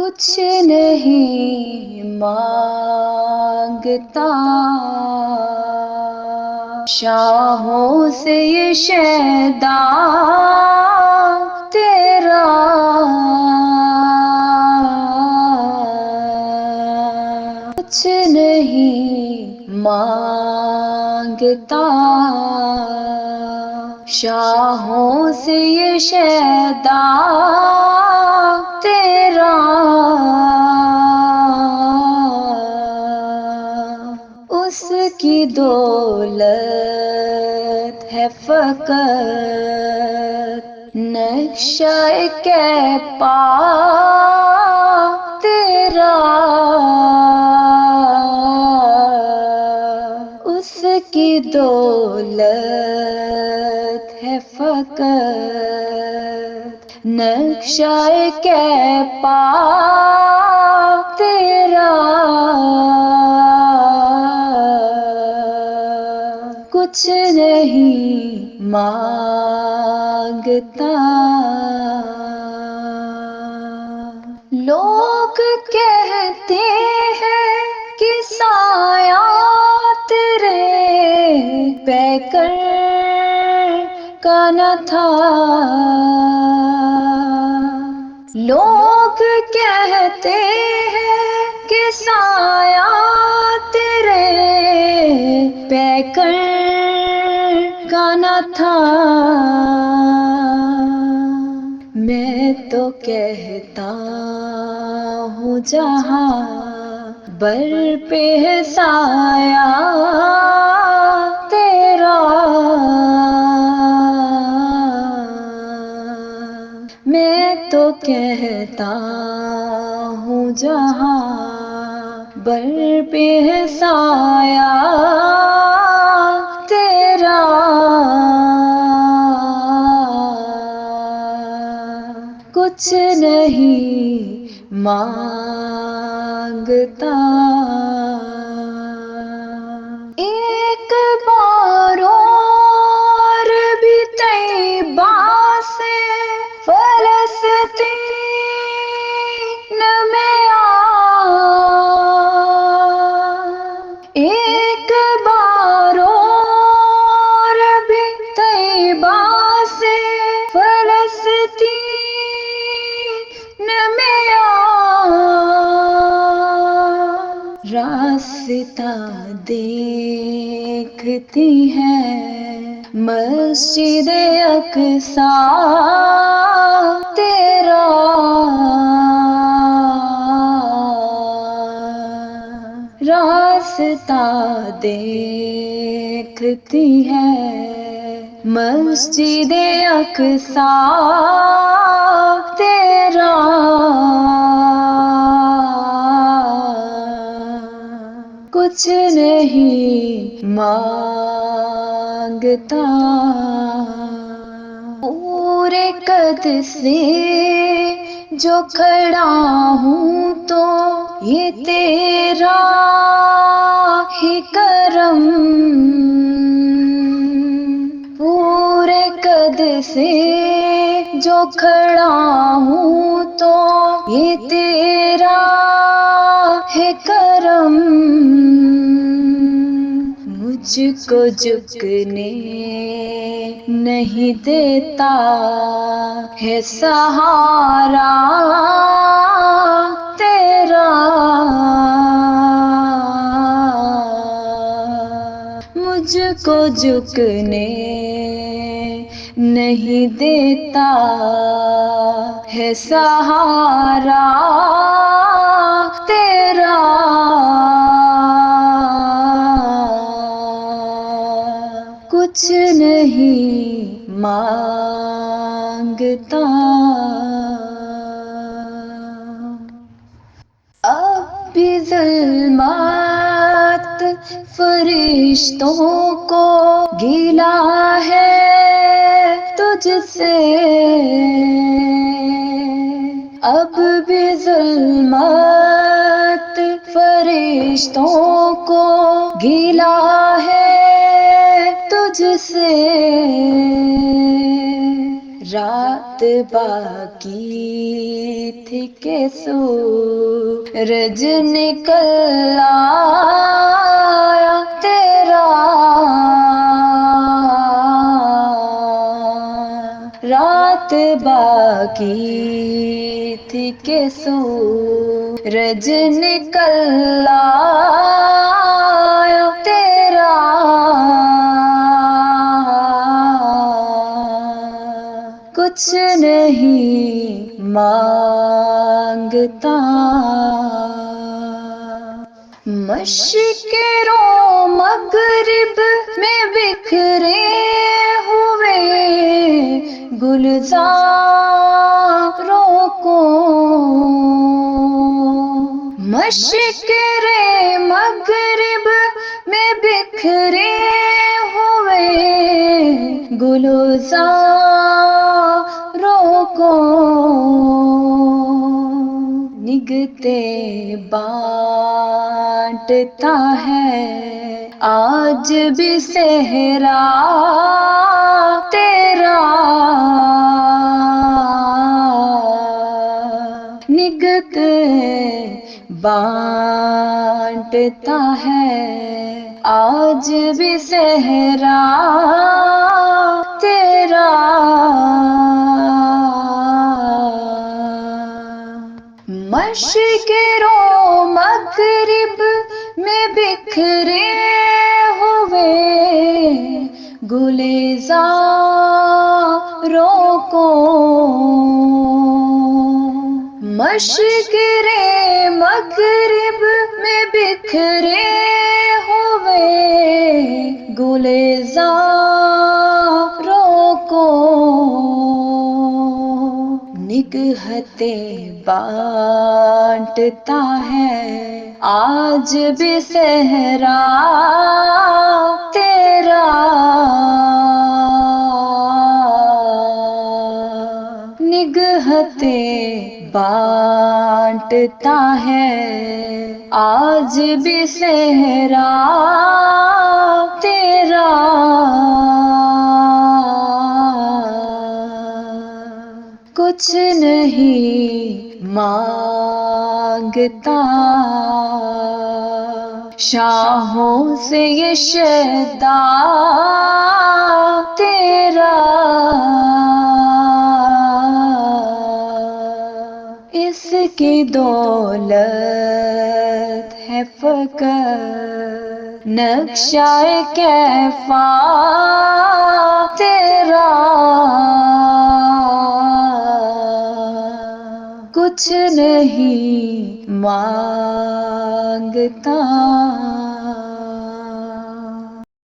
کچھ نہیں مانگتا شاہوں سے یہ شیدا تیرا، کچھ نہیں مانگتا شاہوں سے یہ شیدا تیرا، اس کی دولت ہے فقط نقشہ کے پا تیرا، اس کی دولت ہے فقط نقشہ کے پا تیرا، کچھ نہیں مانگتا۔ لوگ کہتے ہیں کہ سایہ تیرے پیکر کا نہ تھا، لوگ کہتے ہیں کہ سایہ تیرے پیکر کا نہ تھا، میں تو کہتا ہوں جہاں بر پہ ہے سایہ تیرا، میں تو کہتا ہوں جہاں بر پہ ہے سایہ تیرا، کچھ نہیں مانگتا۔ ایک بار اور بھی طیبہ سے فلسطین میں آ، ایک بار اور بھی طیبہ سے فلسطین میں آ، راستہ دیکھتی ہے مسجد اقصیٰ تیرا، راستہ دیکھتی ہے مسجد اقصیٰ تیرا، کچھ نہیں مانگتا۔ پورے قد سے جو کھڑا ہوں تو یہ تیرا ہی کرم، پورے قد سے جو کھڑا ہوں تو یہ تیرا ہے کرم، مجھ کو جھکنے نہیں دیتا ہے سہارا تیرا، مجھ کو جھکنے نہیں دیتا ہے سہارا تیرا، کچھ نہیں مانگتا۔ اب بھی ظلمات فرشتوں کو گلا ہے تجھ سے، اب بھی ظلمات فرشتوں کو گلا ہے تجھ سے، رات باقی تھی کہ سورج نکل آیا تیرا، رات باقی تھی کہ سورج نکل آیا تیرا، کچھ نہیں مانگتا مشرق رو مغرب میں بکھرے ہوئے گلزاروں کو، مشرق مغرب میں بکھرے ہوئے گلزاروں کو، نگہتے بانٹتا ہے آج بھی صحرا تیرا، نگہتے بانٹتا ہے آج بھی صحرا تیرا، مشرق رو مغرب میں بکھرے ہوئے گلزاروں کو، مشرق مغرب میں بکھرے ہوئے گلزاروں کو، نگہتے بانٹتا ہے آج بھی صحرا تیرا، نگہتے بانٹتا ہے آج بھی صحرا تیرا، کچھ نہیں مانگتا شاہوں سے یہ شہدا تیرا، اس کی دولت ہے فقط نقشہ کیفا تیرا، کچھ نہیں مانگتا